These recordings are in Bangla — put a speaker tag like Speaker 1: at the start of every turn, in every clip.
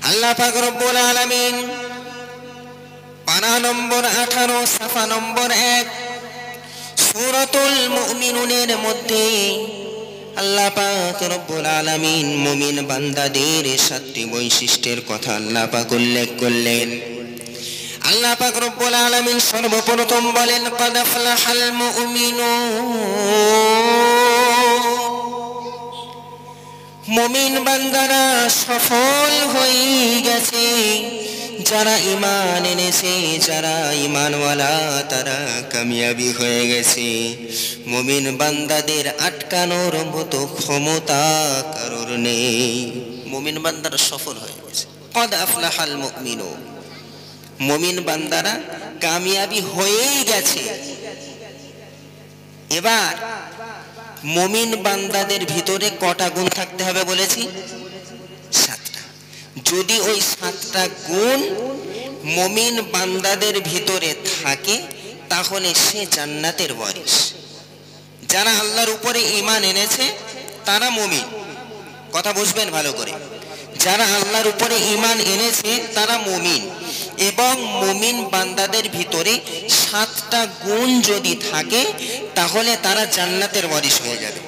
Speaker 1: আল্লাহ পাক রব্বুল আলামিন পারা নম্বর 18 সাফা নম্বর 1 সূরাতুল মুমিনুনের মধ্যে আল্লাহ পাক রব্বুল আলামিন মুমিন বান্দাদের 7টি বৈশিষ্ট্যের কথা আল্লাহ পাক উল্লেখ করলেন। আল্লাহ পাক রব্বুল আলামিন সর্বপ্রথম বলেন ক্বাদ আফলাহাল মুমিনুন, মুমিন বান্দারা সফল হয়ে গেছে। যারা ঈমান এনেছে, যারা ঈমানওয়ালা তারা কামিয়াবি হয়ে গেছে। মুমিন বান্দাদের আটকানোর মতো ক্ষমতা কারোর নেই। মুমিন বান্দারা সফল হয়ে গেছে। ক্বাদ আফলাহাল মুমিনুন, মুমিন বান্দারা কামিয়াবি হয়েই গেছে। এবার মুমিন বান্দাদের ভিতরে কটা গুণ থাকতে হবে বলেছি? 7টা। যদি ওই 7টা গুণ মুমিন বান্দাদের ভিতরে থাকে তাহলে সে জান্নাতের ওয়ারিস। যারা আল্লাহর উপরে ঈমান এনেছে তারা মুমিন, কথা বুঝবেন ভালো করে। যারা আল্লাহর উপরে ঈমান এনেছে তারা মুমিন, এবং মুমিন বান্দাদের ভিতরে 7টা গুণ যদি থাকে তাহলে তারা জান্নাতের ওয়ারিস হয়ে যাবে,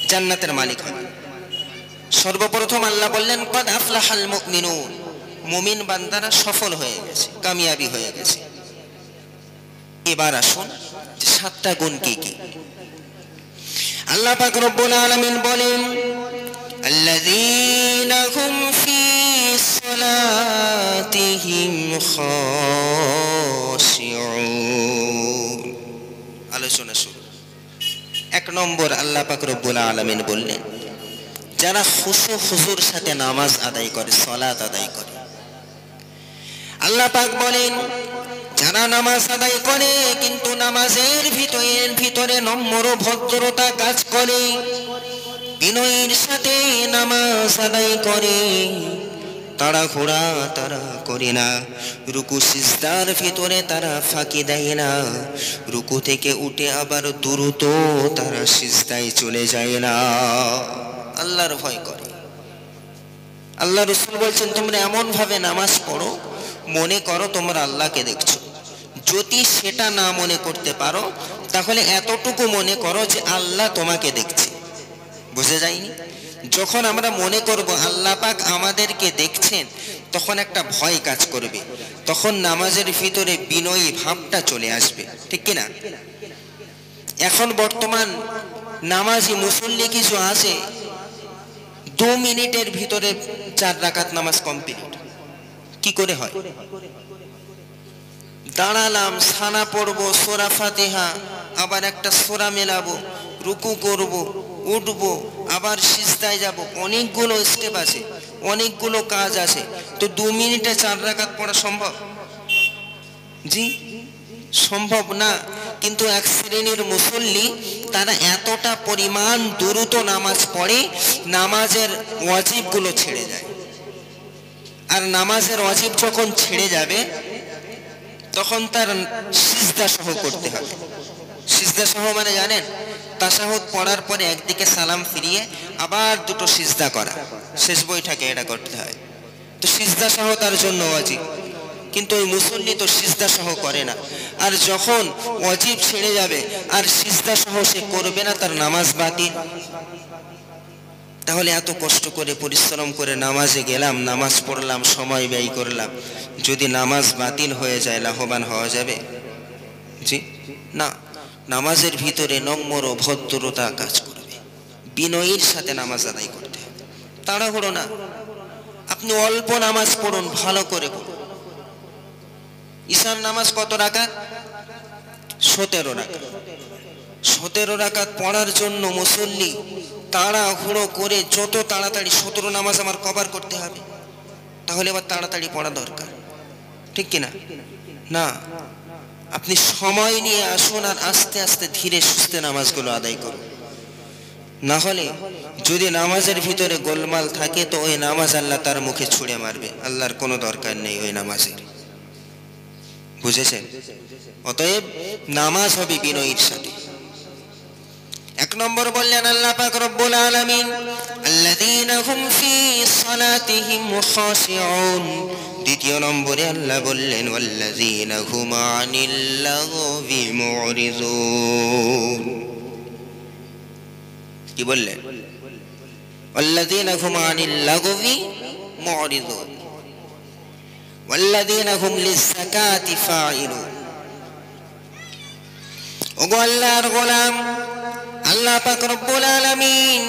Speaker 1: জান্নাতের মালিক হবে। সর্বপ্রথম আল্লাহ বললেন ক্বাদ আফলাহাল মুমিনুন, মুমিন বান্দারা সফল হয়ে গেছে, কামিয়াবি হয়ে গেছে। এবার আসুন 7টা গুণ কি কি। আল্লাহ পাক রব্বুল আলামিন বলেন আল্লাযীনা হুম ফী সালাতিহিম খাশিউন। আলোচনা শুরু। 1 নম্বর আল্লাহ পাক রব্বুল আলামিন বললেন যারা খুশু হুজুর সাথে নামাজ আদায় করে, সালাত আদায় করে। আল্লাহ পাক বলেন যারা নামাজ আদায় করে কিন্তু নামাজের ভিতরে নম্র ভদ্রতা কাজ করে, বিনয়ের সাথে নামাজ আদায় করে, তাড়াহুড়া তারা করে না, রুকু সিজদার ভিতরে তারা ফাঁকি দেয় না, রুকু থেকে উঠে আবার দ্রুত তারা সিজদায় চলে যায় না, আল্লাহর ভয় করে। আল্লাহ রাসূল বলছেন তোমরা এমন ভাবে নামাজ পড়ো মনে করো তোমরা আল্লাহকে দেখছো। যদি সেটা না মনে করতে পারো তাহলে এতটুকু মনে করো যে আল্লাহ তোমাকে দেখছে। বুঝে যায়নি? যখন আমরা মনে করব আল্লাহ পাক আমাদেরকে দেখছেন তখন একটা ভয় কাজ করবে, তখন নামাজের ভিতরে বিনয়ী ভাবটা চলে আসবে, ঠিক কি না? এখন বর্তমান নামাজি মুসল্লি কিছু আছে 2 মিনিটের ভিতরে 4 রাকাত নামাজ কমপ্লিট। কি করে হয়? দাঁড়ালাম, সানা পড়বো, সূরা ফাতিহা, আবার একটা সূরা মেলাবো, রুকু করব, উঠবো, আবার সিজদায় যাব, অনেকগুলো স্টেপ আছে, অনেকগুলো কাজ আছে। তো 2 মিনিটে 4 রাকাত পড়া সম্ভব? জি সম্ভব না। কিন্তু এক শ্রেণীর মুসল্লি তারা এতটা পরিমাণ দ্রুত নামাজ পড়ে নামাজের ওয়াজিবগুলো ছেড়ে যায়। আর নামাজের ওয়াজিব যখন ছেড়ে যাবে তখন তার সিজদা সহ করতে হবে। সিজদা সহ মানে জানেন? তাশাহুদ পড়ার পরে একদিকে সালাম ফিরিয়ে আবার 2টো সিজদা করা, শেষ বৈঠকে এটা করতে হয়। তো সিজদা সহ তার জন্য ওয়াজিব, কিন্তু ওই মুসল্লি তো সিজদা সহ করে না। আর যখন ওয়াজিব ছেড়ে যাবে আর সিজদা সহ সে করবে না, তার নামাজ বাতিল। তাহলে এত কষ্ট করে পরিশ্রম করে নামাজে গেলাম, নামাজ পড়লাম, সময় ব্যয় করলাম, যদি নামাজ বাতিল হয়ে যায় লাভবান হওয়া যাবে? জি না। নামাজের ভিতরে নম্র ভদ্রতা কাজ করবে, বিনয়ের সাথে নামাজ আদায় করতে হবে, তাড়াহুড়ো না। আপনি অল্প নামাজ পড়ুন, ভালো করে পড়ুন। ঈশার নামাজ কত রাকাত? 17 রাকাত। 17 রাকাত পড়ার জন্য মুসল্লি তাড়াহুড়ো করে যত তাড়াতাড়ি 17 নামাজ আমার কভার করতে হবে, তাহলে এবার তাড়াতাড়ি পড়া দরকার, ঠিক কিনা? না, আপনি সময় নিয়ে আসুন আর আস্তে আস্তে ধীরে সুস্থে নামাজগুলো আদায় করুন। না হলে যদি নামাজের ভিতরে গোলমাল থাকে তো ওই নামাজ আল্লাহ তার মুখে ছুঁড়ে মারবে, আল্লাহর কোনো দরকার নেই ওই নামাজের। বুঝেছেন? অতএব নামাজ হবে বিনয়ের সাথে। এক নম্বর বললেন আল্লাহ পাক রব্বুল আলামিন আল্লাযীনা হুম ফী সালাতিহিম খাশিউন। দ্বিতীয় নম্বরে আল্লাহ বললেন ওয়াল্লাযীনা হুম আনিল লাগবি মুরিজুন। কি বললেন? ওয়াল্লাযীনা হুম আনিল লাগবি মুরিজুন ওয়াল্লাযীনা হুম লিয-যাকাতি ফাঈলুন। ওগো আল্লাহর গোলাম, আল্লাহ পাক রব্বুল আলামিন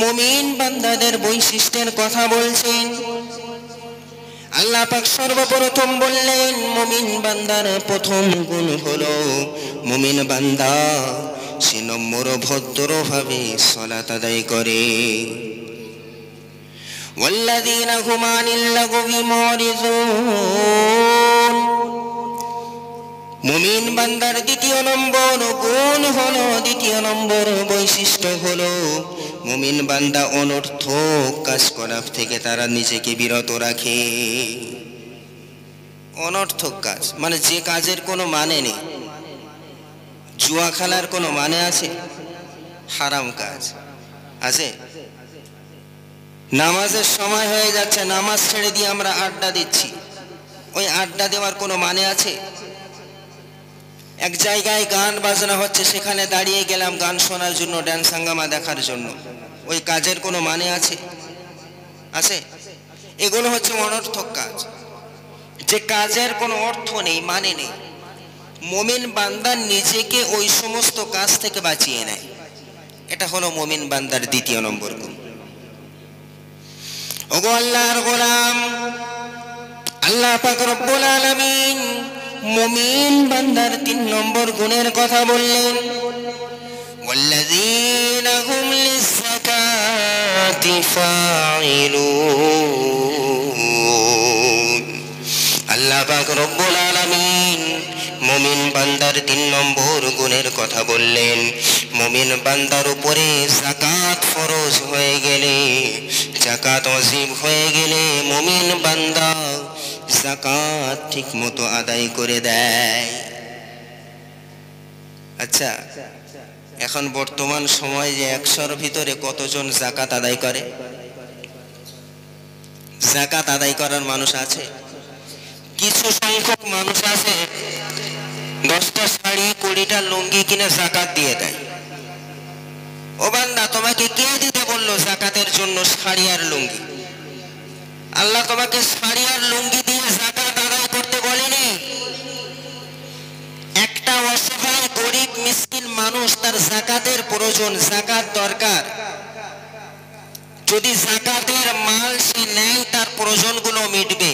Speaker 1: মুমিন বান্দাদের বৈশিষ্ট্যের কথা বলছেন। আল্লাহ পাক সর্বপ্রথম বললেন মুমিন বান্দার প্রথম গুণ হলো মুমিন বান্দা সে নম্র ভদ্রভাবে সালাত আদায় করে। ওয়াল্লাযীনা হুম আনিল লাগবি মুরিজুন। মুমিন বান্দার দ্বিতীয় নম্বর গুণ হলো, দ্বিতীয় নম্বর বৈশিষ্ট্য হলো মুমিন বান্দা অনর্থক কাজ করা থেকে তারা নিজেকে বিরত রাখে। অনর্থক কাজ মানে যে কাজের কোনো মানে নেই। জুয়া খেলার কোনো মানে আছে? হারাম কাজ আছে। নামাজের সময় হয়ে যাচ্ছে, নামাজ ছেড়ে দিয়ে আমরা আড্ডা দিচ্ছি, ওই আড্ডা দেওয়ার কোনো মানে আছে? এক জায়গায় গান বাজনা হচ্ছে, সেখানে দাঁড়িয়ে গেলাম গান শোনার জন্য, ড্যান্স হাঙ্গামা দেখার জন্য, ওই কাজের কোনো মানে আছে? আছে? এগুলো হচ্ছে অনর্থক কাজ, যে কাজের কোনো অর্থ নেই, মানে নেই। মুমিন বান্দা নিজেকে ওই সমস্ত কাজ থেকে বাঁচিয়ে নেয়। এটা হলো মুমিন বান্দার দ্বিতীয় নম্বর গুণ। ওগো আল্লাহর গোলাম, আল্লাহ পাক রব্বুল আলামিন মুমিন বান্দার তিন নম্বর গুণের কথা বললেন ওয়াল্লাযীনা হুম লিয-যাকাতি ফাঈলুন। আল্লাহ পাক রব্বুল আলামিন মুমিন বান্দার তিন নম্বর গুণের কথা বললেন। মুমিন বান্দার উপরে যাকাত ফরজ হয়ে গেলে, যাকাত ওয়াজিব হয়ে গেলে মুমিন বান্দা যাকাত ঠিক মতো আদায় করে দেয়। আচ্ছা, এখন বর্তমান সময়ে যে 100-র ভিতরে কতজন যাকাত আদায় করে? যাকাত আদায় করার মানুষ আছে? কিছু সংখ্যক মানুষ আছে 10টা শাড়ি 20টা লুঙ্গি কিনে যাকাত দিয়ে দেয়। ও বান্দা, তোমাকে কে দিতে বললো যাকাতের জন্য শাড়ি আর লুঙ্গি? আল্লাহ তোমাকে শাড়ি আর লুঙ্গি দিয়ে যাকাত আদায় করতে বলেনি। একটা অসহায় গরিব মিসকিন মানুষ, তার যাকাতের প্রয়োজন, যাকাত দরকার। যদি যাকাতের মাল সে নেয়, তার প্রয়োজনগুলো মিটবে।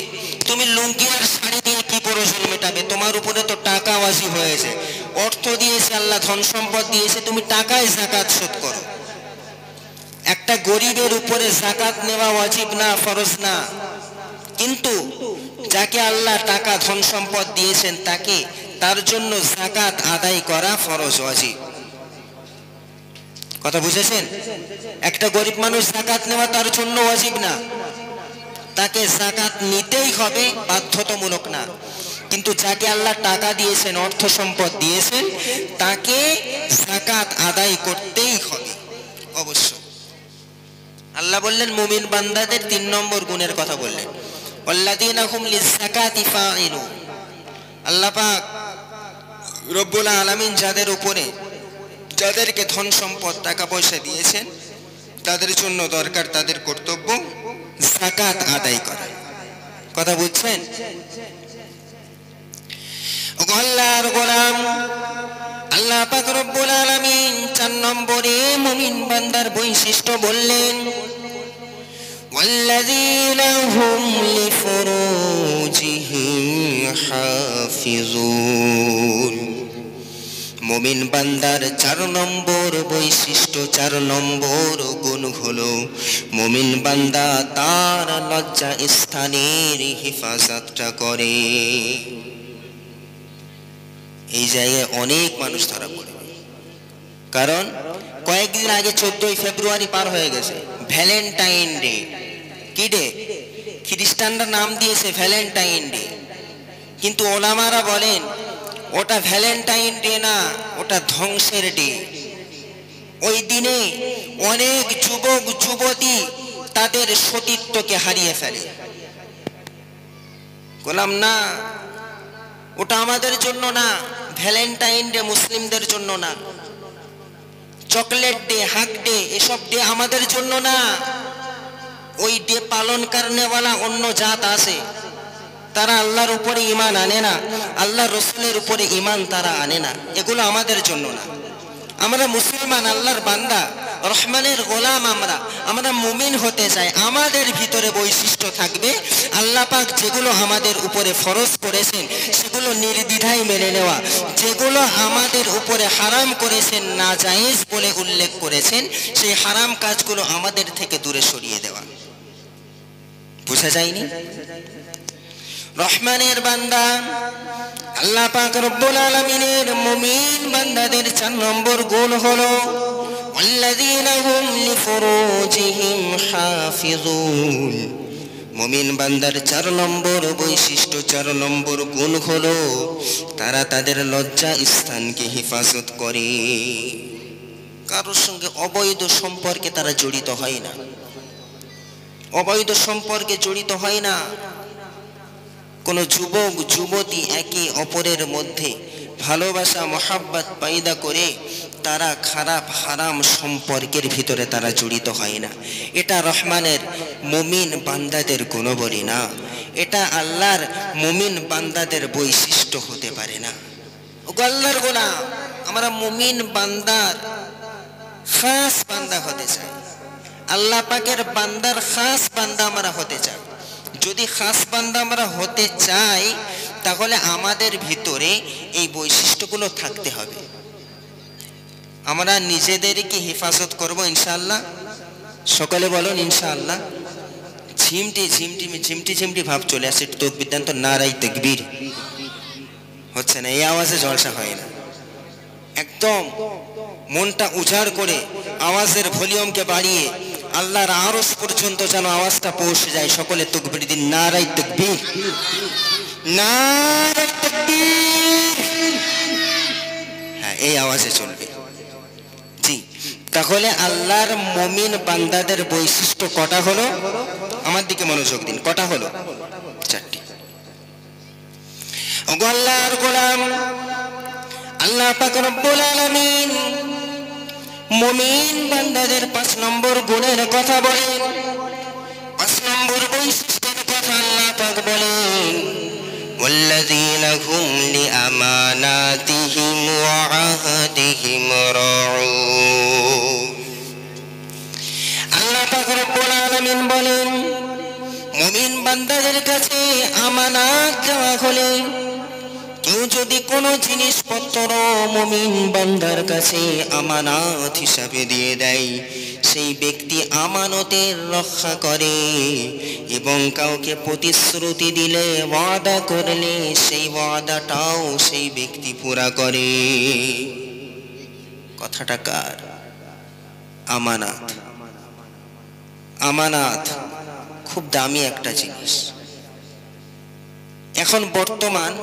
Speaker 1: তুমি লুঙ্গি আর শাড়ি দিয়ে কি প্রয়োজন মেটাবে? তোমার উপরে তো টাকা ওয়াজিব হয়েছে, অর্থ দিয়েছে আল্লাহ, ধন সম্পদ দিয়েছে, তুমি টাকায় যাকাত শোধ করো। একটা গরিবের উপরে যাকাত নেওয়া ওয়াজিব না, ফরজ না, কিন্তু যাকে আল্লাহ টাকা ধন সম্পদ দিয়েছেন তাকে, তার জন্য যাকাত আদায় করা ফরজ, ওয়াজিব। কথা বুঝেছেন? একটা গরিব মানুষ যাকাত নেওয়া তার জন্য ওয়াজিব না, তাকে যাকাত নিতেই হবে, বাধ্যতামূলক না। কিন্তু যাকে আল্লাহ টাকা দিয়েছেন, অর্থ সম্পদ দিয়েছেন, তাকে যাকাত আদায় করতেই হবে অবশ্য। আল্লাহ বললেন মুমিন বান্দাদের 3 নম্বর গুণের কথা বললেন ওয়াল্লাযীনা হুম লিয-যাকাতি ফাঈলুন। আল্লাহ পাক রব্বুল আলামিন যাদের উপরে, যাদেরকে ধন সম্পদ টাকা পয়সা দিয়েছেন, তাদের জন্য দরকার, তাদের কর্তব্য যাকাত আদায় করা। কথা বুঝছেন? আল্লাহর গোলাম, আল্লাহ পাক রব্বুল আলামিন 4 নম্বরে মুমিন বান্দার বৈশিষ্ট্য বললেন ওয়াল্লাযীনা হুম লিফুরুজিহিম হাফিজুন। মুমিন বান্দার 4 নম্বর বৈশিষ্ট্য, 4 নম্বর গুণ হলো মুমিন বান্দা তার লজ্জা স্থানের হেফাজতটা করে। এই জায়গায় অনেক মানুষ ধরা পড়বে, কারণ কয়েকদিন আগে 14ই ফেব্রুয়ারি পার হয়ে গেছে, ভ্যালেন্টাইন ডে। কি ডে? খ্রিস্টানরা নাম দিয়েছে ভ্যালেন্টাইন ডে, কিন্তু ওলামারা বলেন ওটা ভ্যালেন্টাইন ডে না, ওটা ধ্বংসের ডে। ওই দিনে অনেক যুবক যুবতী তাদের সতীত্বকে হারিয়ে ফেলে। বললাম না, ওটা আমাদের জন্য না, ভ্যালেন্টাইন ডে মুসলিমদের জন্য না, চকলেট ডে, হাক ডে, এসব ডে আমাদের জন্য না। ওই ডে পালন করনেওয়ালা অন্য জাত আছে, তারা আল্লাহর উপরে ঈমান আনে না, আল্লাহ রসুলের উপরে ঈমান তারা আনে না। এগুলো আমাদের জন্য না। আমরা মুসলমান, আল্লাহর বান্দা, রহমানের গোলাম। আমরা মুমিন হতে চাই। আমাদের ভিতরে বৈশিষ্ট্য থাকবে আল্লাহ পাক যেগুলো আমাদের উপরে ফরজ করেছেন সেগুলো নির্দ্বিধায় মেনে নেওয়া, যেগুলো আমাদের উপরে হারাম করেছেন, নাজায়েজ বলে উল্লেখ করেছেন, সেই হারাম কাজগুলো আমাদের থেকে দূরে সরিয়ে দেওয়া। বুঝা যায়নি? রহমানের বান্দা আল্লাহ পাক রব্বুল আলামিনের মুমিন বান্দাদের 4 নম্বর গুণ হলো ওয়াল্লাযীনা হুম লিফুরুজিহিম হাফিজুন। মুমিন বান্দার 4 নম্বর বৈশিষ্ট্য, 4 নম্বর গুণ হলো তারা তাদের লজ্জা স্থানকে হেফাজত করে। কারোর সঙ্গে অবৈধ সম্পর্কে তারা জড়িত হয় না, অবৈধ সম্পর্কে জড়িত হয় না। কোন যুবক যুবতী একে অপরের মধ্যে ভালোবাসা মহাব্বত পয়দা করে তারা খারাপ হারাম সম্পর্কের ভিতরে তারা জড়িত হয় না। এটা রহমানের মুমিন বান্দাদের গুণবলী না, এটা আল্লাহর মুমিন বান্দাদের বৈশিষ্ট্য হতে পারে না। ওগো আল্লাহর গোলাম, আমরা মুমিন বান্দার খাস বান্দা হতে চাই, আল্লাহ পাকের বান্দার খাস বান্দা আমরা হতে চাই। যদি খাস বান্দা আমরা হতে চাই তাহলে আমাদের ভিতরে এই বৈশিষ্ট্যগুলো থাকতে হবে। আমরা নিজেদেরকে হেফাজত করব ইনশাআল্লাহ। সকলে বলুন ইনশাআল্লাহ। ঝিমটি ঝিমটি ঝিমটি ঝিমটি ভাব চলে আসে, তাকবীর দেন তো, নারাই তাকবীর হচ্ছে না, এই আওয়াজে জলসা হয় না। একদম মনটা উজাড় করে আওয়াজের ভলিউমকে বাড়িয়ে আল্লাহর আরশ পর্যন্ত যেন আওয়াজটা পৌঁছে যায়। সকলে তাকবীর দিন, নারাই তাকবীর, নারাই তাকবীর। হ্যাঁ, এই আওয়াজে চলবে। জি, তাহলে আল্লাহর মুমিন বান্দাদের বৈশিষ্ট্য কটা হলো? আমার দিকে মনোযোগ দিন। কটা হলো? 4টি। ওগো আল্লাহর গোলাম, আল্লাহ পাক রব্বুল আলামিন মুমিন বান্দাদের 5 নম্বর গুণের কথা বলেন, 5 নম্বর বৈশিষ্ট্যের কথা আল্লাহ পাক বলেন ওয়াল্লাযীনা হুম লিআমানাতিহিম ওয়া আহদিহিম রাউন। আল্লাহ পাক রব্বুল আলামিন বলেন মুমিন বান্দাদের কাছে আমানত দেওয়া হলে, কেউ যদি কোনো জিনিসপত্র মুমিন বান্দার কাছে আমানত হিসাবে দিয়ে দেয়, সেই ব্যক্তি আমানতের রক্ষা করে এবং কাউকে প্রতিশ্রুতি দিলে, ওয়াদা করলে সেই ওয়াদাটাও সেই ব্যক্তি পুরা করে। কথাটা কার? আমানত। আমানত খুব দামি একটা জিনিস। এখন বর্তমান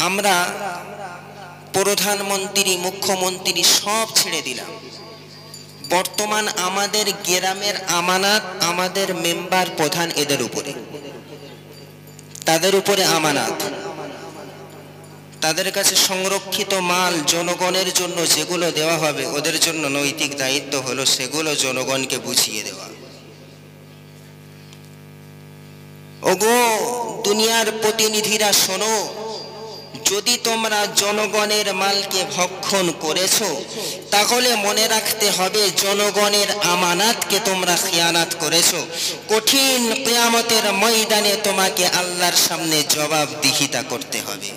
Speaker 1: আমরা প্রধানমন্ত্রী, মুখ্যমন্ত্রী সব ছেড়ে দিলাম। বর্তমান আমাদের গ্রামের আমানত আমাদের মেম্বার প্রধান, এদের উপরে, তাদের উপরে আমানত। তাদের কাছে সংরক্ষিত মাল জনগণের জন্য যেগুলো দেওয়া হবে, ওদের জন্য নৈতিক দায়িত্ব হলো সেগুলো জনগণকে বুঝিয়ে দেওয়া। ওগো দুনিয়ার প্রতিনিধিরা শোনো, যদি তোমরা জনগণের মালকে ভক্ষণ করেছো তাহলে মনে রাখতে হবে জনগণের আমানাতকে তোমরা খিয়ানাত করেছো। কঠিন কিয়ামতের ময়দানে তোমাকে আল্লাহর সামনে জবাবদিহিতা করতে হবে।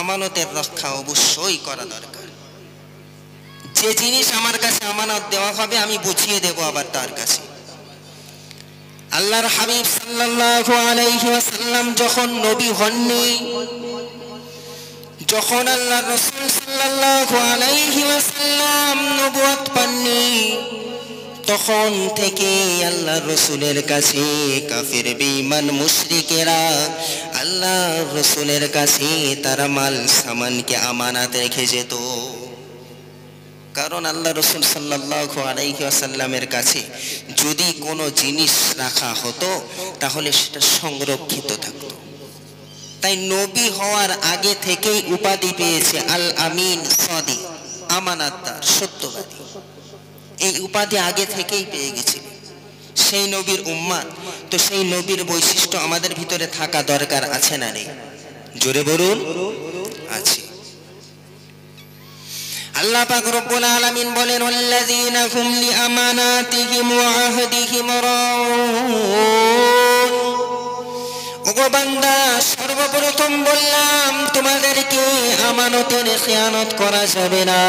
Speaker 1: আমানতের রক্ষা অবশ্যই করা দরকার। যে জিনিস আমার কাছে আমানত দেওয়া হবে আমি বুঝিয়ে দেব আবার তার কাছে। আল্লাহর হাবিব সাল্লাল্লাহু আলাইহি ওয়াসাল্লাম যখন নবী হননি, যখন আল্লাহর রাসূল সাল্লাল্লাহু আলাইহি ওয়াসাল্লাম নবুয়ত পাননি, তখন থেকে আল্লাহর রাসূলের কাছে কাফির বেঈমান মুশরিকেরা আল্লাহর রাসূলের কাছে তারা মাল সামানকে আমানত রেখে যেত। কারণ আল্লাহ রাসূল সাল্লাল্লাহু আলাইহি ওয়াসাল্লামের কাছে যদি কোনো জিনিস রাখা হতো তাহলে সেটা সংরক্ষিত থাকতো। তাই নবী হওয়ার আগে থেকেই উপাধি পেয়েছে আল আমিন, সাদিক, আমানতদার, সত্যবাদী। এই উপাধি আগে থেকেই পেয়ে গেছে। সেই নবীর উম্মত, তো সেই নবীর বৈশিষ্ট্য আমাদের ভিতরে থাকা দরকার আছে না নেই? জোরে বলুন, আছে। আল্লাহ পাক রব্বুল আলামিন বলেন, ওয়াল্লাযীনা হুম লিআমানাতিহিম ওয়া আহদিহিম রাউন। ওগো বান্দা, সর্বপ্রথম বললাম তোমাদেরকে আমানতের খেয়ানত করা যাবে না।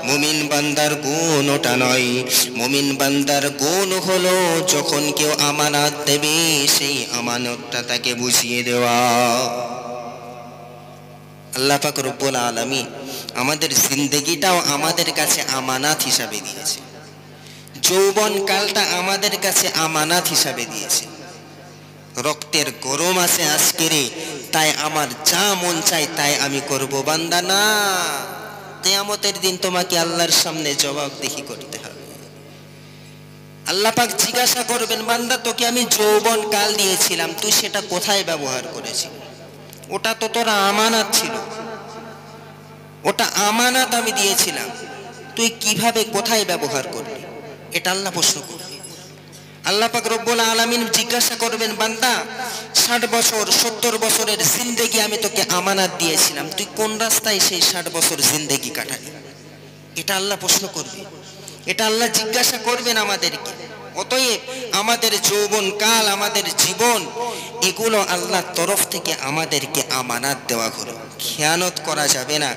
Speaker 1: মুমিন বান্দার গুণ ওটা নয়। মুমিন বান্দার গুণ হলো যখন কেউ আমানত দেবে সেই আমানতটা তাকে বুঝিয়ে দেওয়া। আল্লাহ পাক রব্বুল আলামিন আমাদের জিন্দেগিটাও আমাদের কাছে আমানত হিসাবে দিয়েছে। যৌবন কালটা আমাদের কাছে আমানত হিসাবে দিয়েছে। রক্তের গরম আছে আজকেরে, তাই আমার যা মন চাই তাই আমি করব, বান্দা না। কিয়ামতের দিন তোমাকে আল্লাহর সামনে জবাবদিহি করতে হবে। আল্লাহ পাক জিজ্ঞাসা করবেন, বান্দা তোকে আমি যৌবন কাল দিয়েছিলাম, তুই সেটা কোথায় ব্যবহার করেছিস? ওটা তো তোর আমানত ছিল, ওটা আমানত আমি দিয়েছিলাম, তুই কিভাবে কোথায় ব্যবহার করলি? এটা আল্লাহ প্রশ্ন করবে। আল্লাহ পাক রব্বুল আলামিন জিজ্ঞাসা করবেন, বান্দা 60 বছর 70 বছরের জিন্দেগি আমি তোকে আমানত দিয়েছিলাম, তুই কোন রাস্তায় সেই 60 বছর জিন্দেগি কাটালি? এটা আল্লাহ প্রশ্ন করবে, এটা আল্লাহ জিজ্ঞাসা করবেন আমাদেরকে। অতএব আমাদের যৌবন কাল, আমাদের জীবন, এগুলো আল্লাহর তরফ থেকে আমাদেরকে আমানত দেওয়া হলো। খেয়ানত করা যাবে না।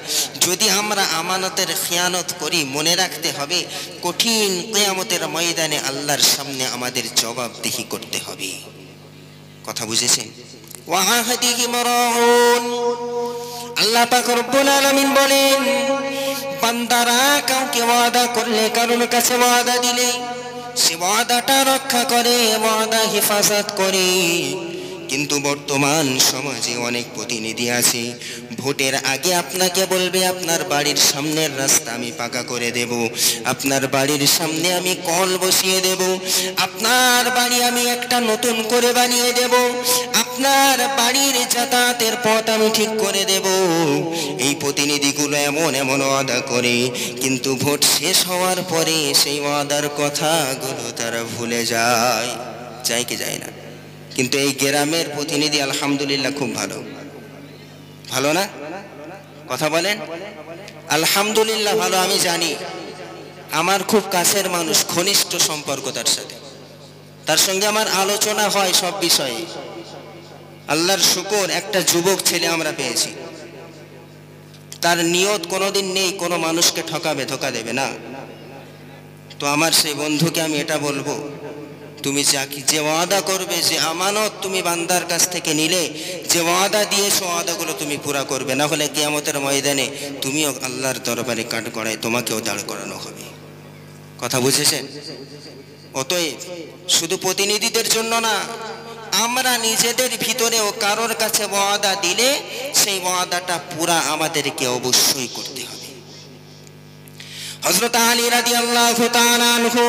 Speaker 1: যদি আমরা আমানতের খেয়ানত করি, মনে রাখতে হবে কঠিন কিয়ামতের ময়দানে আল্লাহর সামনে আমাদের জবাবদিহি করতে হবে। কথা বুঝেছেন? ওয়াহাদিহিম রাউন। আল্লাহ পাক রব্বুল আলামিন বলেন, বান্দারা কাউকে ওয়াদা করলে, কারোর কাছে ওয়াদা দিলে সে ওয়াদাটা রক্ষা করে, ওয়াদা হেফাজত করে। কিন্তু বর্তমান সমাজে অনেক প্রতিনিধি আছে, ভোটের আগে আপনাকে বলবে আপনার বাড়ির সামনের রাস্তা আমি পাকা করে দেব, আপনার বাড়ির সামনে আমি কল বসিয়ে দেব, আপনার বাড়ি আমি একটা নতুন করে বানিয়ে দেব, আপনার বাড়ির যাতায়াতের পথ আমি ঠিক করে দেব। এই প্রতিনিধিগুলো এমন এমন ওয়াদা করে, কিন্তু ভোট শেষ হওয়ার পরে সেই ওয়াদার কথাগুলো তারা ভুলে যায়। যায় কি যায় না? কিন্তু এই গ্রামের প্রতিনিধি আলহামদুলিল্লাহ খুব ভালো, ভালো না? কথা বলেন। আলহামদুলিল্লাহ ভালো। আমি জানি আমার খুব কাছের মানুষ, ঘনিষ্ঠ সম্পর্ক তার সাথে, তার সঙ্গে আমার আলোচনা হয় সব বিষয়ে। আল্লাহর শুকর, একটা যুবক ছেলে আমরা পেয়েছি, তার নিয়ত কোনোদিন নেই কোনো মানুষকে ঠকাবে, ধোকা দেবে না। তো আমার সেই বন্ধুকে আমি এটা বলবো, তুমি যে ওয়াদা করবে, যে আমানত তুমি বান্দার কাছ থেকে নিলে, যে ওয়াদা দিয়েছো ওয়াদাগুলো তুমি পুরা করবে, না হলে কিয়ামতের ময়দানে তুমিও আল্লাহর দরবারে কাঠগড়ায় তোমাকেও দাঁড় করানো হবে। কথা বুঝেছেন? অতএব শুধু প্রতিনিধিদের জন্য না, আমরা নিজেদের ভিতরেও কারোর কাছে ওয়াদা দিলে সেই ওয়াদাটা পুরা আমাদেরকে অবশ্যই করতে হবে। হযরত আলী রাদিয়াল্লাহু তাআলা আনহু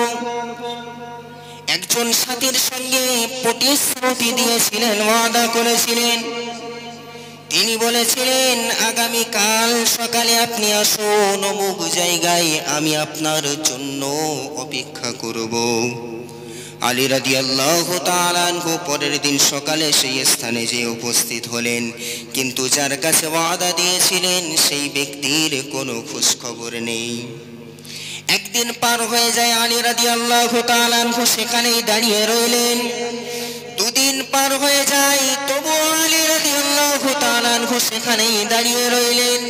Speaker 1: একজন সাথীর সঙ্গে প্রতিশ্রুতি দিয়েছিলেন, ওয়াদা করেছিলেন। তিনি বলেছিলেন, আগামী কাল সকালে আপনি আসুন অমুক জায়গায়, আমি আপনার জন্য অপেক্ষা করব। আলী রাদিয়াল্লাহু তাআলা আনহু পরের দিন সকালে সেই স্থানে যেয়ে উপস্থিত হলেন, কিন্তু যার কাছে ওয়াদা দিয়েছিলেন সেই ব্যক্তির কোনো খোঁজ খবর নেই। একদিন পার হয়ে যায়, আলী রাদিয়াল্লাহু তাআলা আনহু সেখানেই দাঁড়িয়ে রইলেন। দুদিন পার হয়ে যায়, তবু আলী রাদিয়াল্লাহু তাআলা আনহু সেখানেই দাঁড়িয়ে রইলেন।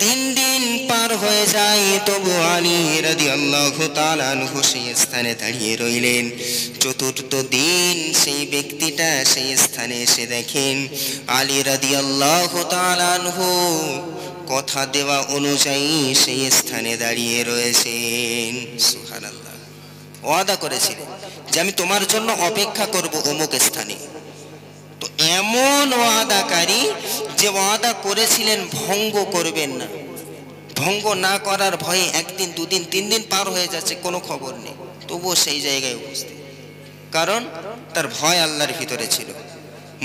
Speaker 1: 3 দিন পার হয়ে যায়, তবু আলী রাদিয়াল্লাহু তাআলা আনহু সেই স্থানে দাঁড়িয়ে রইলেন। চতুর্থ দিন সেই ব্যক্তিটা সেই স্থানে এসে দেখেন আলী রাদিয়াল্লাহু তাআলা আনহু কথা দেওয়া অনুযায়ী সেই স্থানে দাঁড়িয়ে রয়েছেন। সুবহানাল্লাহ। ওয়াদা করেছিলেন যে আমি তোমার জন্য অপেক্ষা করব অমুক স্থানে। তো এমন ওয়াদাকারী যে ওয়াদা করেছিলেন ভঙ্গ করবেন না, ভঙ্গ না করার ভয়ে একদিন দুদিন 3 দিন পার হয়ে যাচ্ছে, কোনো খবর নেই, তবুও সেই জায়গায় উপস্থিত, কারণ তার ভয় আল্লাহর ভিতরে ছিল।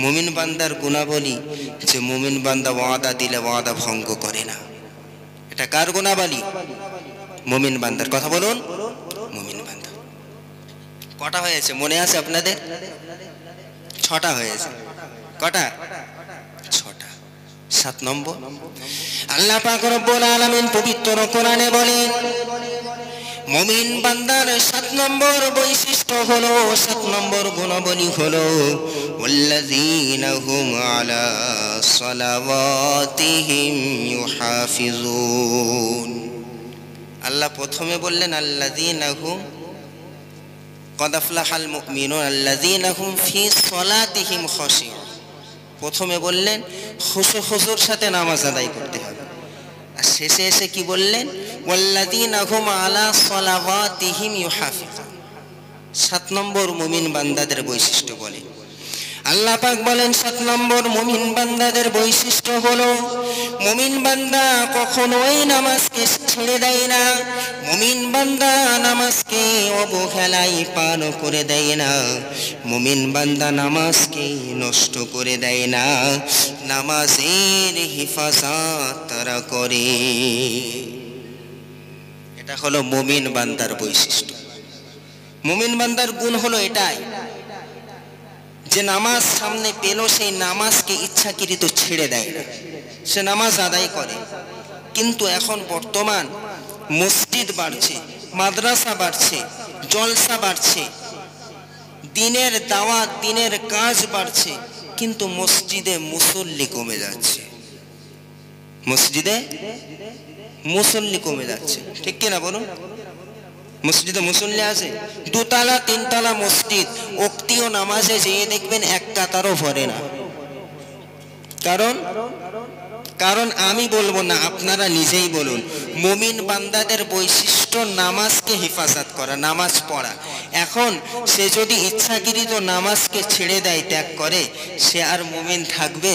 Speaker 1: মুমিন বান্দার গুণাবলী যে মুমিন বান্দা ওয়াদা দিলে ওয়াদা ভঙ্গ করে না। এটা কার গুণাবলী? মুমিন বান্দার। কথা বলুন, মুমিন বান্দা। কটা হয়েছে মনে আছে আপনাদের? 6টা হয়েছে। কটা? 6টা। 7 নম্বর, আল্লাহ পাক রব্বুল আলামিন পবিত্র কোরআনে বলেন মুমিন বান্দার 7 নম্বর বৈশিষ্ট্য হলো, 7 নম্বর গুণাবলী হলো ওয়াল্লাযীনা হুম আলা সালাওয়াতিহিম ইউহাফিজুন। আল্লাহ প্রথমে বললেন আল্লাযীনা হুম ক্বাদ আফলাহাল মুমিনুন আল্লাযীনা হুম ফি সালাতিহিম খাশিউন। প্রথমে বললেন খুশুর সাথে নামাজ আদায় করতে হবে, আর শেষে এসে কি বললেন? ওয়াল্লাযীনা হুম আলা সালাওয়াতিহিম ইউহাফিজুন। 7 নম্বর মুমিন বান্দাদের বৈশিষ্ট্য বলে আল্লাহ পাক বলেন 7 নম্বর মুমিন বান্দাদের বৈশিষ্ট্য হলো মুমিন বান্দা কখনোই নামাজকে ছেড়ে দেয় না, মুমিন বান্দা নামাজকে অবহেলায় পার করে দেয় না, মুমিন বান্দা নামাজকে নষ্ট করে দেয় না, নামাজের হেফাজত তারা করে। এটা হলো মুমিন বান্দার বৈশিষ্ট্য। মুমিন বান্দার গুণ হলো এটাই যে নামাজ সামনে পেল সেই নামাজকে ইচ্ছাকৃত ছেড়ে দেয় না, সে নামাজ আদায় করে। কিন্তু এখন বর্তমান মসজিদ বাড়ছে, মাদ্রাসা বাড়ছে, জলসা বাড়ছে, দিনের দাওয়াত দিনের কাজ বাড়ছে, কিন্তু মসজিদে মুসল্লি কমে যাচ্ছে। মসজিদে মুসল্লি কমে যাচ্ছে, ঠিক কিনা বলুন? মসজিদে মুসল্লি আছে, 2 তলা 3 তলা মসজিদ, ওক্তীয় নামাজে যেয়ে দেখবেন 1 কাতারও ভরে না। কারণ আমি বলবো না, আপনারা নিজেই বলুন। মুমিন বান্দাদের বৈশিষ্ট্য নামাজকে হেফাজত করা, নামাজ পড়া। এখন সে যদি ইচ্ছাকৃত নামাজকে ছেড়ে দেয়, ত্যাগ করে, সে আর মুমিন থাকবে?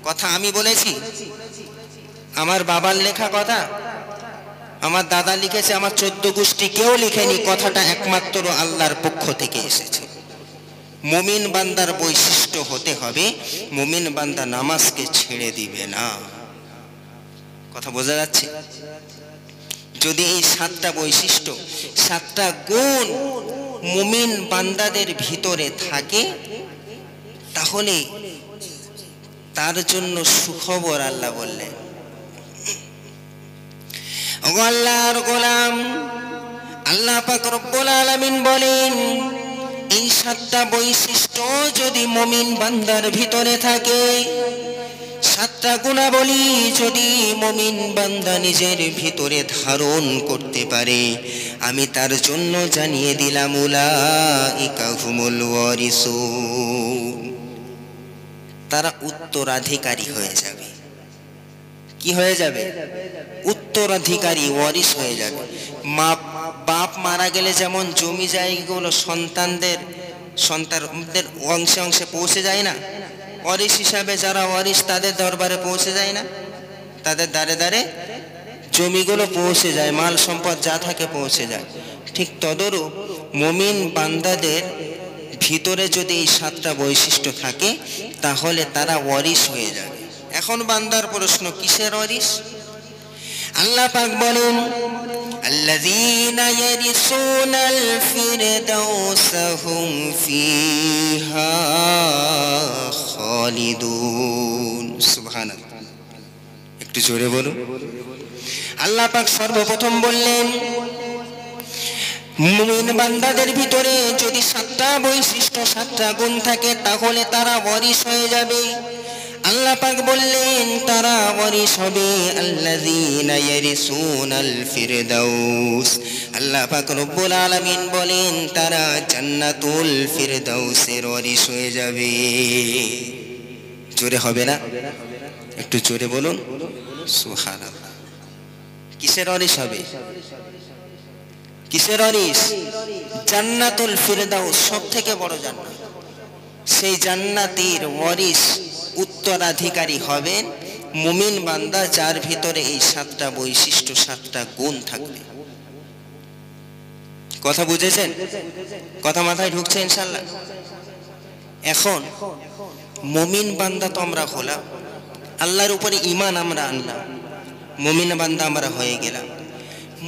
Speaker 1: কথা আমি বলেছি, আমার বাবার লেখা কথা, আমার দাদা লিখেছে, আমার 14 গোষ্ঠী কেউ লিখেনি, কথাটা একমাত্র আল্লাহর পক্ষ থেকে এসেছে। মুমিন বান্দার বৈশিষ্ট্য হতে হবে মুমিন বান্দা নামাজকে ছেড়ে দিবে না। কথা বোঝা যাচ্ছে? যদি এই 7টা বৈশিষ্ট্য, 7টা গুণ মুমিন বান্দাদের ভিতরে থাকে, তাহলে তার জন্য সুখবর। আল্লাহ বললেন ওগো আল্লাহর গোলাম, আল্লাহ পাক রব্বুল আলামিন বলেন এই 7টা বৈশিষ্ট্য যদি মুমিন বান্দার ভিতরে থাকে, 7টা গুণাবলী যদি মুমিন বান্দা নিজের ভিতরে ধারণ করতে পারে, আমি তার জন্য জানিয়ে দিলাম উলাইকা হুমুল ওয়ারিসুন, তারা উত্তরাধিকারী হয়ে যাবে। কি হয়ে যাবে? উত্তরাধিকারী, ওয়ারিস হয়ে যাবে। বাপ মারা গেলে যেমন জমি জায়গাগুলো সন্তানদের অংশে অংশে পৌঁছে যায় না, ওয়ারিস হিসাবে যারা ওয়ারিস তাদের দরবারে পৌঁছে যায় না, তাদের দ্বারে দ্বারে জমিগুলো পৌঁছে যায়, মাল সম্পদ যা থাকে পৌঁছে যায়। ঠিক তদরূপ মুমিন বান্দাদের ভিতরে যদি এই 7টা বৈশিষ্ট্য থাকে, তাহলে তারা ওয়ারিস হয়ে যাবে। এখন বান্দার প্রশ্ন, কিসের ওয়ারিস? আল্লাহ পাক বলেন আল্লাযীনা ইয়ারিসুনাল ফিরদাউসা হুম ফিহা খালিদুন। সুবহানাল্লাহ, একটু জোরে বলুন। আল্লাহ পাক সর্বপ্রথম বললেন মুমিন বান্দাদের ভিতরে যদি 7টা বৈশিষ্ট্য, 7টা গুণ থাকে, তাহলে তারা ওয়ারিস হয়ে যাবে। আল্লাহ পাক বললেন তারা ওয়ারিস হবে আল্লাযীনা ইয়ারিসুনাল ফিরদাউস। আল্লাহ পাক রব্বুল আলামিন বলেন তারা জান্নাতুল ফিরদাউসের ওয়ারিস হয়ে যাবে। জোরে হবে না? একটু জোরে বলুন সুবহানাল্লাহ। কিসের ওয়ারিস হবে? কিসের ওয়ারিস? জান্নাতুল ফিরদাউস, সবথেকে বড় জান্নাত। সেই জান্নাতের ওয়ারিস, উত্তরাধিকারী হবেন মুমিন বান্দা যার ভিতরে এই 7টা বৈশিষ্ট্য 7টা গুণ থাকবে। কথা বুঝেছেন? কথা মাথায় ঢুকছে ইনশাআল্লাহ? এখন মুমিন বান্দা তো আমরা হলাম, আল্লাহর উপরে ঈমান আমরা আনলাম, মুমিন বান্দা আমরা হয়ে গেলাম।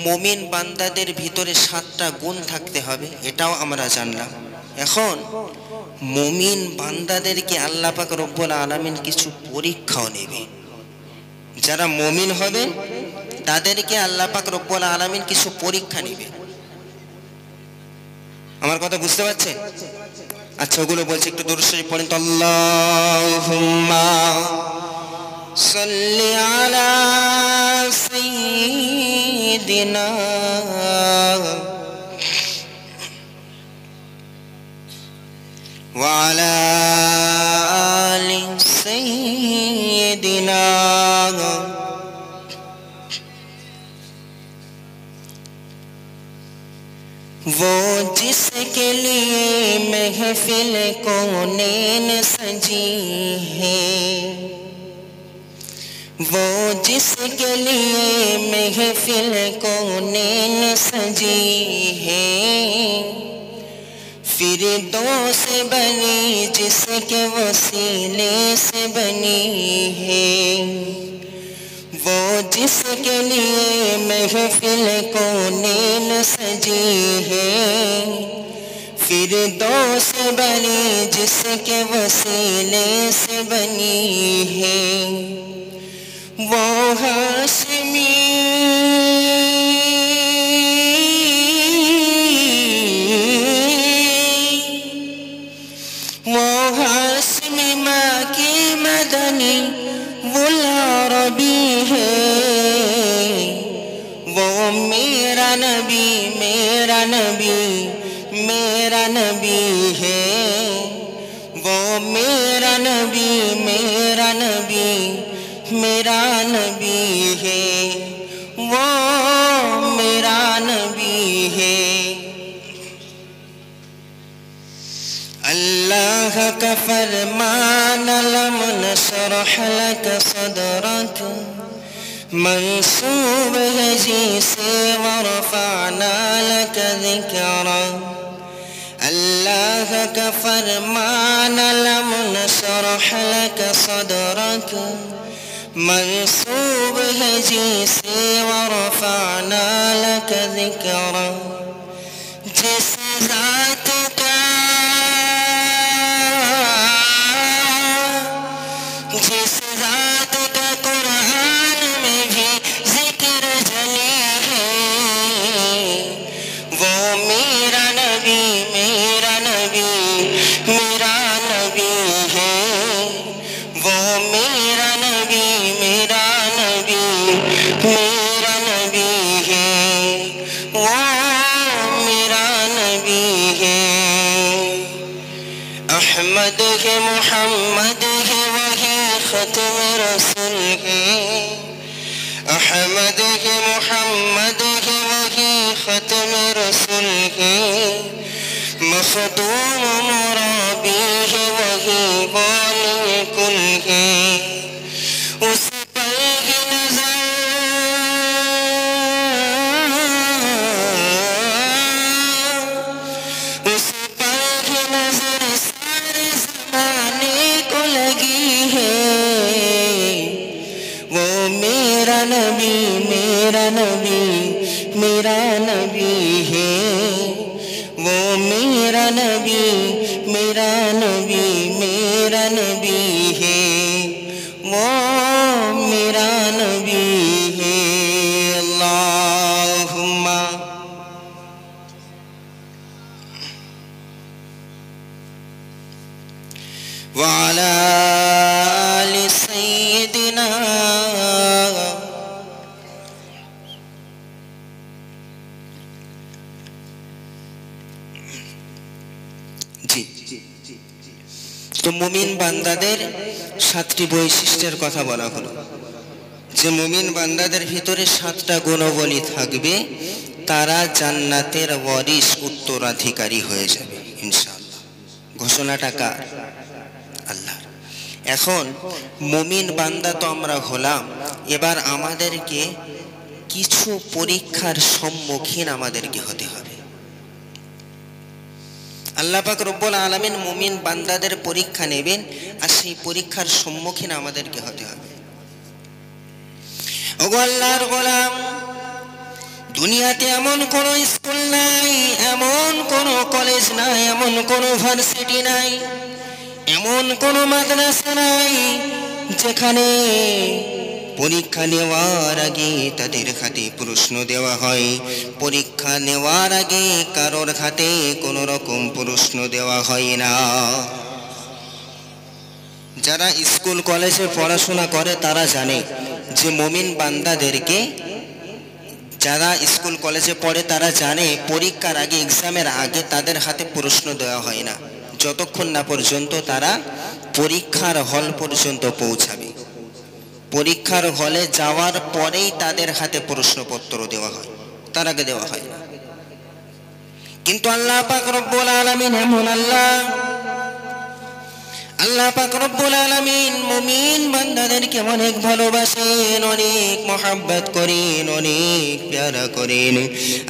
Speaker 1: মুমিন বান্দাদের ভিতরে 7টা গুণ থাকতে হবে, এটাও আমরা জানলাম। এখন মুমিন বান্দাদেরকে আল্লাহ পাক রব্বুল আলামিন কিছু পরীক্ষাও নেবে। যারা মুমিন হবে তাদেরকে আল্লাহ পাক রব্বুল আলামিন কিছু পরীক্ষা নেবে। আমার কথা বুঝতে পারছেন? আচ্ছা, ওগুলো বলছি, একটু দরুদ শরীফ পড়েন তো। আল্লাহুম্মা সাল্লি আলা সাইয়্যিদিনা ওয়া আলা আলি সাইয়্যিদিনা वो जिसके लिए महफिल कौनैन सजी है, वो जिसके लिए महफिल कौनैन सजी है, फिरदौस बनी जिसके वसीले से बनी है, वो जिसके लिए महफिल कौनैन सजी है, फिरदौस बनी जिसके वसीले से बनी है, वो हाशमी वो हाशमी माँ की मदनी वो अरबी है, वो मेरा नबी मेरा नबी मेरा नबी है, वो मेरा नबी मेरा नबी मेरा नबी है, वो मेरा नबी है। अल्लाह का फरमान लम नशरह लक सदरक मंसूब है जी से वरफअना लक ज़िक्रक। अल्लाह का फरमान लम नशरह लक सदरक मंसूब है जी से वरफअना लक ज़िक्रक। जिस ज़ात का कुरान में भी जिक्र जली है, वो मेरा नबी मेरा नबी मेरा नबी है, वो मेरा नबी मेरा नबी मेरा नबी है, वो मेरा नबी है। अहमद है मोहम्मद है वही खत्म रसूल है, अहमद है मोहम्मद है वही खत्म रसूल है, मखदूम मुराबी है वही वाली कुल है, उस पर ही नजर उस पर ही नजर सारे जमाने को लगी है, वो मेरा नबी मेरा नबी मेरा नबी है, वो मेरा नबी मेरा नबी मेरा नबी है, वो मेरा नबी है। अल्लाहुम्मा व अला आलि सय्यिदिना তো মুমিন বান্দাদের 7টি বৈশিষ্ট্যের কথা বলা হলো, যে মুমিন বান্দাদের ভিতরে 7টা গুণাবলী থাকবে, তারা জান্নাতের ওয়ারিস উত্তরাধিকারী হয়ে যাবে ইনশাআল্লাহ। ঘোষণাটা কার? আল্লাহর। এখন মুমিন বান্দা তো আমরা হলাম, এবার আমাদেরকে কিছু পরীক্ষার সম্মুখীন আমাদেরকে হতে হবে। আল্লাহ পাক রব্বুল আলামিন মুমিন বান্দাদের পরীক্ষা নেবেন, আর সেই পরীক্ষার সম্মুখীন আমাদেরকে হতে হবে। ওগো আল্লাহর গোলাম, দুনিয়াতে এমন কোনো স্কুল নাই, এমন কোনো কলেজ নাই, এমন কোনো ভার্সিটি নাই, এমন কোনো মাদ্রাসা নাই যেখানে পরীক্ষা নেওয়ার আগে তাদের হাতে প্রশ্ন দেওয়া হয়। পরীক্ষা নেওয়ার আগে কারোর হাতে কোনো রকম প্রশ্ন দেওয়া হয় না। যারা স্কুল কলেজে পড়াশোনা করে তারা জানে যে মুমিন বান্দাদেরকে, যারা স্কুল কলেজে পড়ে তারা জানে পরীক্ষার আগে, এক্সামের আগে তাদের হাতে প্রশ্ন দেওয়া হয় না, যতক্ষণ না পর্যন্ত তারা পরীক্ষার হল পর্যন্ত পৌঁছাবে। পরীক্ষার হলে যাওয়ার পরেই তাদের হাতে প্রশ্নপত্র দেওয়া হয়, তার আগে দেওয়া হয় না। কিন্তু আল্লাহ পাক রব্বুল আলামিন এমন আল্লাহ, আল্লাহ পাক রব্বুল আলামিন মুমিন বান্দাদেরকে অনেক ভালোবাসেন, অনেক মহব্বত করেন, অনেক প্যারা করেন।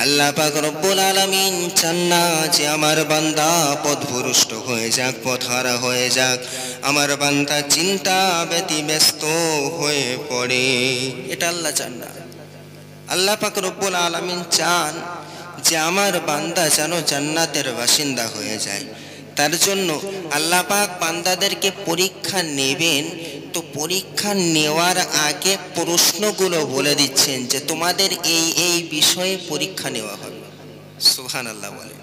Speaker 1: আল্লাহ পাক রব্বুল আলামিন চান না যে আমার বান্দা পথভ্রষ্ট হয়ে যাক, পথহারা হয়ে যাক, আমার বান্দা চিন্তা ব্যতিব্যস্ত হয়ে পড়ে, এটা আল্লাহ চান না। আল্লাহ পাক রব্বুল আলামিন চান যে আমার বান্দা যেন জান্নাতের বাসিন্দা হয়ে যায়। তার জন্য আল্লাহ পাক বান্দাদেরকে পরীক্ষা নেবেন, তো পরীক্ষা নেওয়ার আগে প্রশ্নগুলো বলে দিচ্ছেন যে তোমাদের এই এই বিষয়ে পরীক্ষা নেওয়া হবে। সুবহানাল্লাহ বলে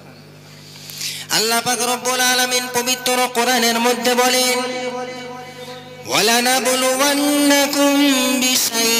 Speaker 1: আল্লাহ পাক রব্বুল আলামিন পবিত্র কোরআনের মধ্যে বলেন, ওয়ালানাবলুওয়ান্নাকুম বিশাই